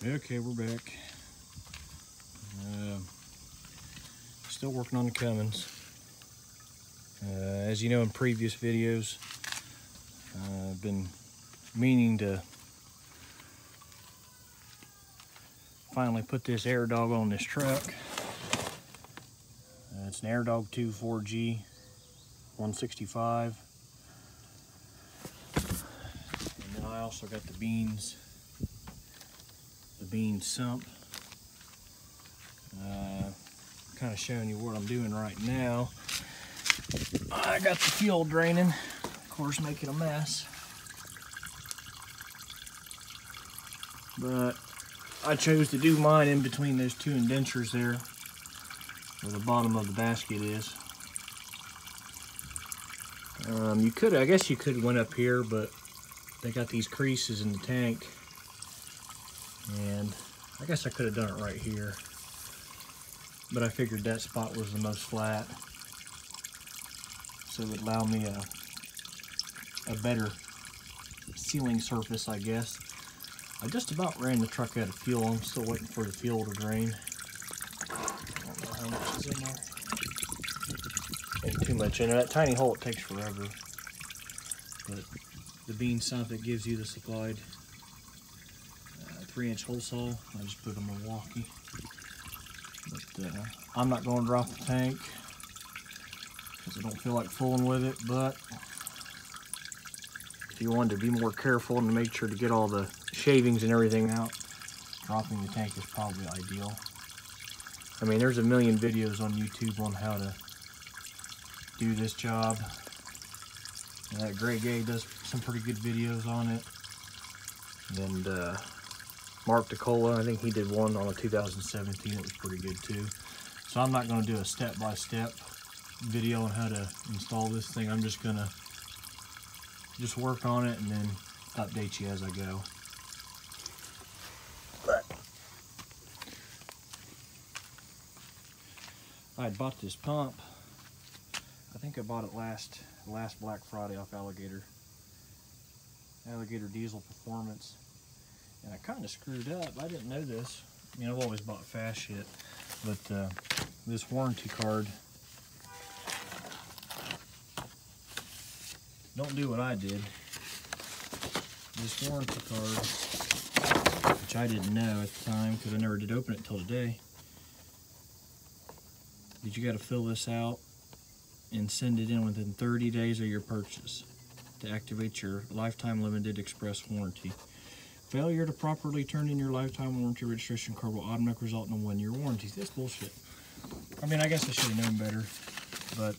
Okay, we're back. Still working on the Cummins. As you know in previous videos, I've been meaning to finally put this AirDog on this truck. It's an AirDog 2 4G 165. And then I also got the Beans sump. Kind of showing you what I'm doing right now. I got the fuel draining, of course making a mess. But I chose to do mine in between those two indentures there, where the bottom of the basket is. I guess you could went up here, but they got these creases in the tank. And I guess I could have done it right here. But I figured that spot was the most flat. So it would allow me a better sealing surface, I guess. I just about ran the truck out of fuel. I'm still waiting for the fuel to drain. I don't know how much is in there. Ain't too much in there. That tiny hole, it takes forever. But the Bean sump that gives you the supplied 3-inch hole saw, I just put on Milwaukee. But I'm not going to drop the tank because I don't feel like fooling with it. But if you wanted to be more careful and to make sure to get all the shavings and everything out, dropping the tank is probably ideal. I mean, there's a million videos on YouTube on how to do this job. And Greg Gay does some pretty good videos on it. And Mark DeCola, I think he did one on a 2017. It was pretty good too. So I'm not going to do a step-by-step video on how to install this thing. I'm just going to work on it and then update you as I go. But I had bought this pump. I think I bought it last Black Friday off Alligator Diesel Performance. And I kind of screwed up. I didn't know this. I mean, I've always bought fast shit. But this warranty card, don't do what I did. This warranty card, which I didn't know at the time because I never did open it until today. You got to fill this out and send it in within 30 days of your purchase to activate your lifetime limited express warranty. Failure to properly turn in your lifetime warranty registration card will automatically result in a 1-year warranty. That's bullshit. I mean, I guess I should have known better, but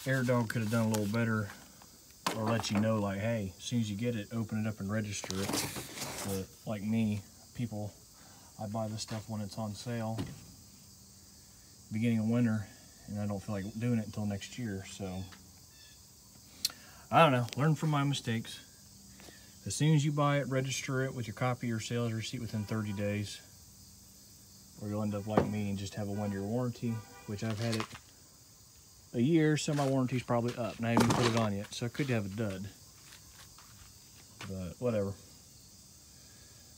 AirDog could have done a little better, or let you know, like, hey, as soon as you get it, open it up and register it. But like me, people, I buy this stuff when it's on sale, beginning of winter, and I don't feel like doing it until next year. So I don't know. Learn from my mistakes. As soon as you buy it, register it with your copy or sales receipt within 30 days, or you'll end up like me and just have a 1-year warranty, which I've had it a year, so my warranty's probably up, and I haven't even put it on yet, so I could have a dud. But whatever.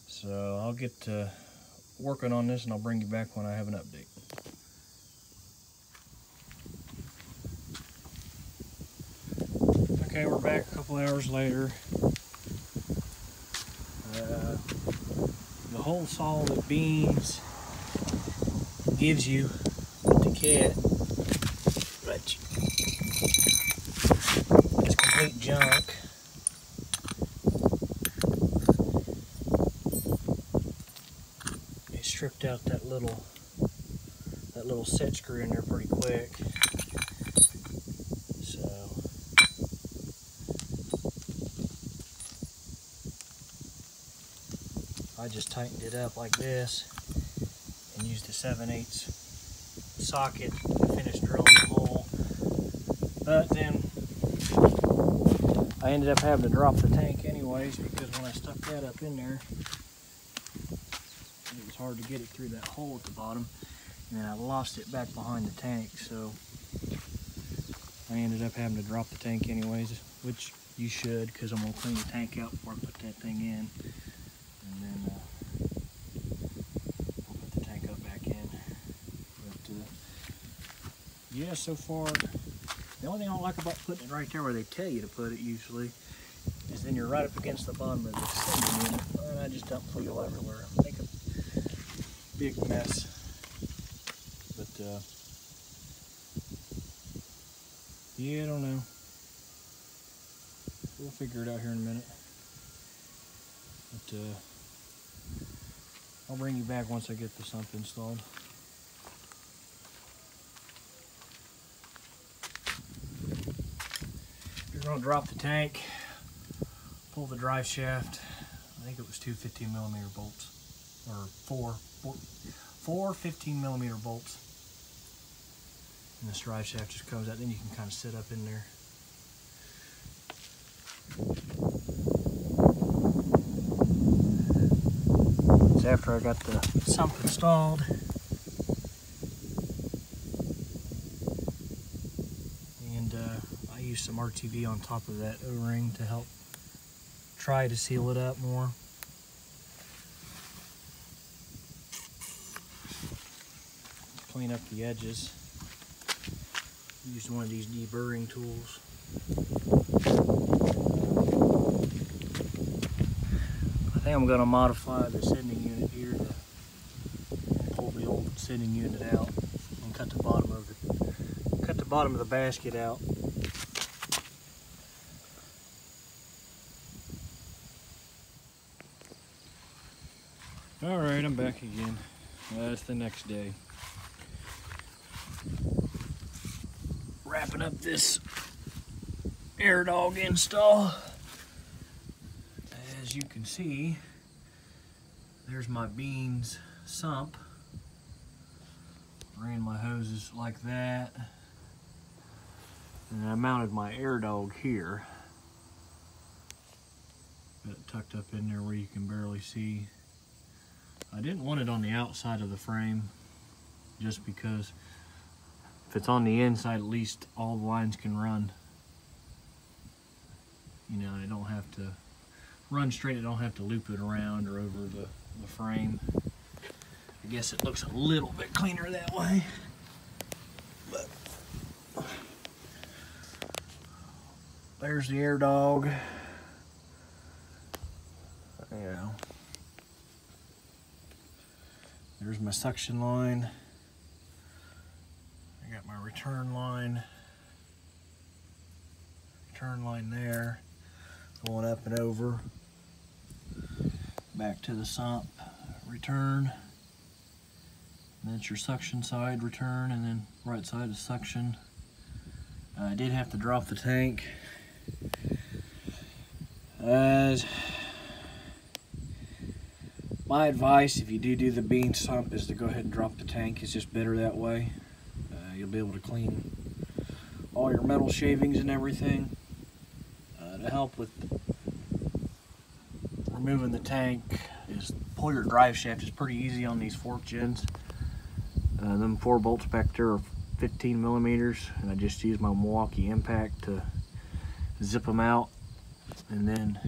So I'll get to working on this, and I'll bring you back when I have an update. Okay, we're back a couple hours later. The hole saw that Beans gives you with the kit, but it's complete junk. It stripped out that little set screw in there pretty quick. So I just tightened it up like this and used a 7/8 socket to finish drilling the hole. But then I ended up having to drop the tank anyways, because when I stuck that up in there, it was hard to get it through that hole at the bottom, and I lost it back behind the tank. So I ended up having to drop the tank anyways, which you should, because I'm going to clean the tank out before I put that thing in. and then we'll put the tank up back in. But yeah, so far, the only thing I don't like about putting it right there where they tell you to put it usually is then you're right up against the bottom of the sending unit, and I just dump fuel everywhere. Make a big mess. But yeah, I don't know. We'll figure it out here in a minute. But I'll bring you back once I get the sump installed. You're going to drop the tank, pull the drive shaft. I think it was two 15mm bolts, or four 15mm bolts. And this drive shaft just comes out. Then you can kind of sit up in there. It's after I got the sump installed. And I used some RTV on top of that O-ring to help try to seal it up more. Clean up the edges. Used one of these deburring tools. I think I'm going to modify the sending unit here to pull the old sending unit out and cut the bottom of the basket out. All right, I'm back again. It's the next day. Wrapping up this AirDog install. As you can see, there's my beans sump. Ran my hoses like that. And I mounted my AirDog here. Got it tucked up in there where you can barely see. I didn't want it on the outside of the frame just because if it's on the inside, at least all the lines can run. You know, I don't have to run straight. I don't have to loop it around or over the frame. I guess it looks a little bit cleaner that way. But there's the AirDog. Yeah. There's my suction line. I got my return line there, going up and over, back to the sump, return, and that's your suction side, return, and then right side is suction. I did have to drop the tank. My advice, if you do the bean sump, is to go ahead and drop the tank. It's just better that way. You'll be able to clean all your metal shavings and everything. To help with removing the tank is pull your drive shaft. Is pretty easy on these fork gens. Them 4 bolts back there are 15mm, and I just use my Milwaukee Impact to zip them out. And then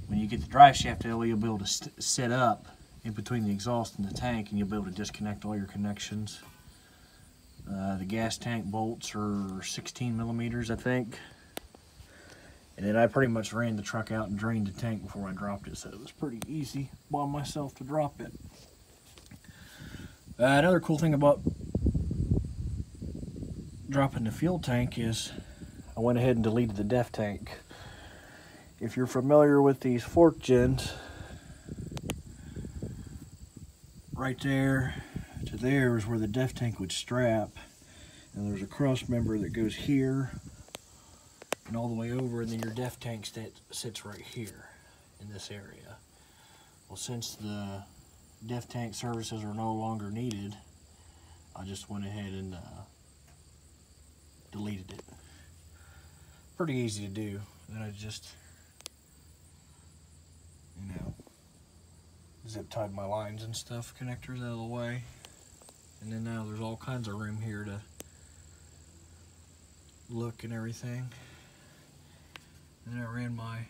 when you get the drive shaft out, you'll be able to set up in between the exhaust and the tank, and you'll be able to disconnect all your connections. The gas tank bolts are 16mm, I think. And then I pretty much ran the truck out and drained the tank before I dropped it, so it was pretty easy by myself to drop it. Another cool thing about dropping the fuel tank is I went ahead and deleted the def tank. If you're familiar with these fork gens, right there to there is where the def tank would strap, and there's a cross member that goes here and all the way over, and then your def tank sits right here in this area. Well, since the def tank services are no longer needed, I just went ahead and deleted it. Pretty easy to do. Then I just, you know, zip tied my lines and stuff, connectors out of the way. And then now there's all kinds of room here to look and everything. And then I ran my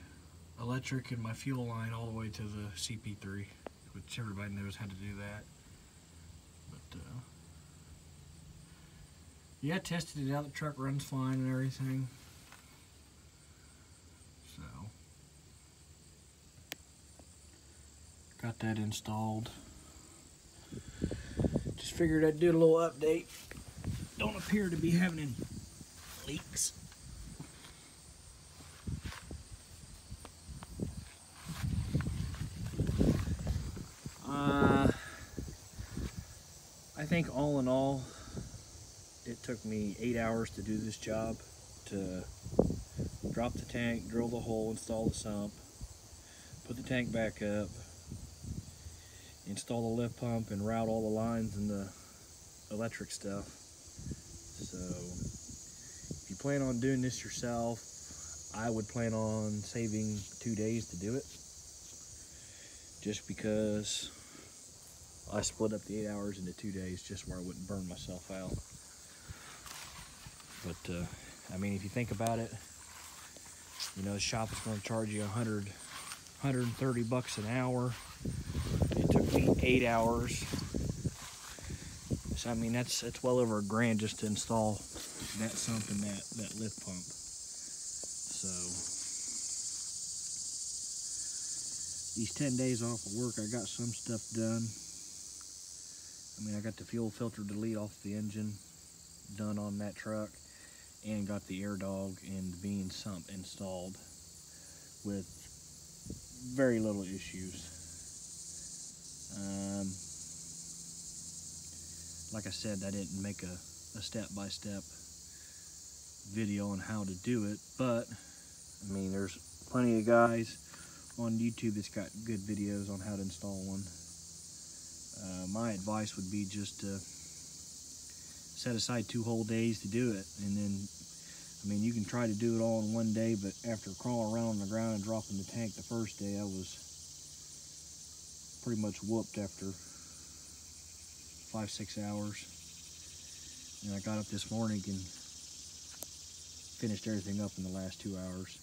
electric and my fuel line all the way to the CP3, which everybody knows how to do that. But yeah, tested it out. The truck runs fine and everything. So got that installed. Just figured I'd do a little update. Don't appear to be having any leaks. I think all in all, it took me 8 hours to do this job, to drop the tank, drill the hole, install the sump, put the tank back up, install the lift pump, and route all the lines and the electric stuff. So if you plan on doing this yourself, I would plan on saving 2 days to do it, just because I split up the 8 hours into 2 days just where I wouldn't burn myself out. But I mean, if you think about it, you know, the shop is going to charge you $130 an hour. It took me 8 hours. So I mean, that's well over $1,000 just to install that sump and that lift pump. So these 10 days off of work, I got some stuff done. I mean, I got the fuel filter delete off the engine done on that truck, and got the air dog and the bean sump installed with very little issues. Like I said, I didn't make a step-by-step video on how to do it, but I mean, there's plenty of guys on YouTube that's got good videos on how to install one. My advice would be just to set aside 2 whole days to do it, and then, I mean, you can try to do it all in 1 day, but after crawling around on the ground and dropping the tank the first day, I was pretty much whooped after 5-6 hours. And I got up this morning and finished everything up in the last 2 hours.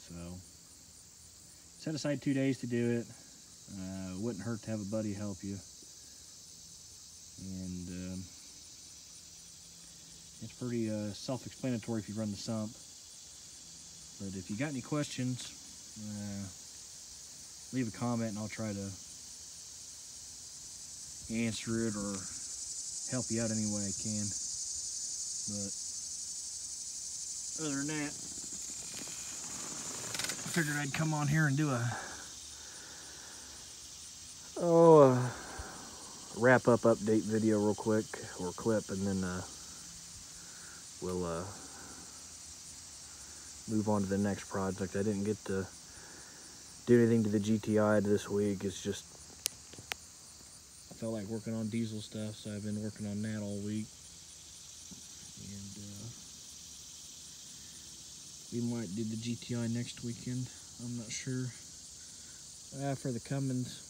So set aside 2 days to do it. Wouldn't hurt to have a buddy help you. And it's pretty self-explanatory if you run the sump. But if you got any questions, leave a comment and I'll try to answer it or help you out any way I can. But other than that, I figured I'd come on here and do a wrap-up update video real quick, or clip, and then we'll move on to the next project. I didn't get to do anything to the GTI this week. It's just, I felt like working on diesel stuff, so I've been working on that all week. And we might do the GTI next weekend. I'm not sure. For the Cummins,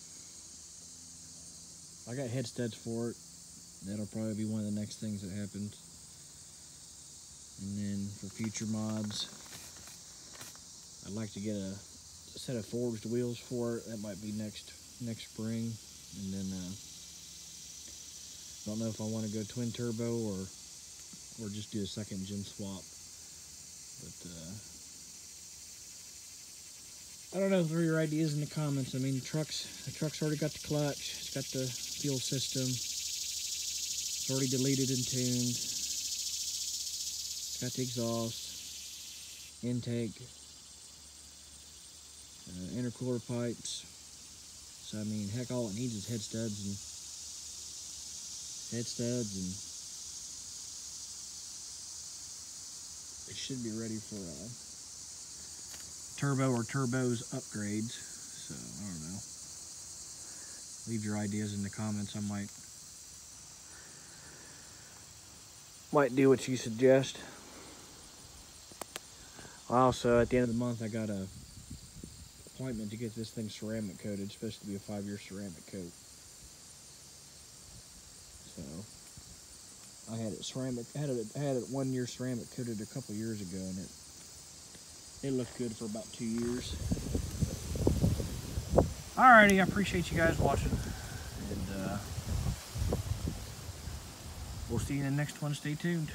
I got head studs for it. That'll probably be one of the next things that happens. And then for future mods, I'd like to get a set of forged wheels for it. That might be next spring. And then I don't know if I want to go twin turbo or just do a second gen swap. But I don't know. Throw your ideas in the comments. I mean, the truck's already got the clutch. It's got the fuel system. It's already deleted and tuned. Got the exhaust, intake, intercooler pipes. So I mean, heck, all it needs is head studs, and it should be ready for turbo or turbos upgrades. So I don't know. Leave your ideas in the comments. I might do what you suggest. Also, at the end of the month, I got a appointment to get this thing ceramic coated. It's supposed to be a 5-year ceramic coat. So I had it 1 year ceramic coated a couple years ago, and It looked good for about 2 years. Alrighty, I appreciate you guys watching. And we'll see you in the next one. Stay tuned.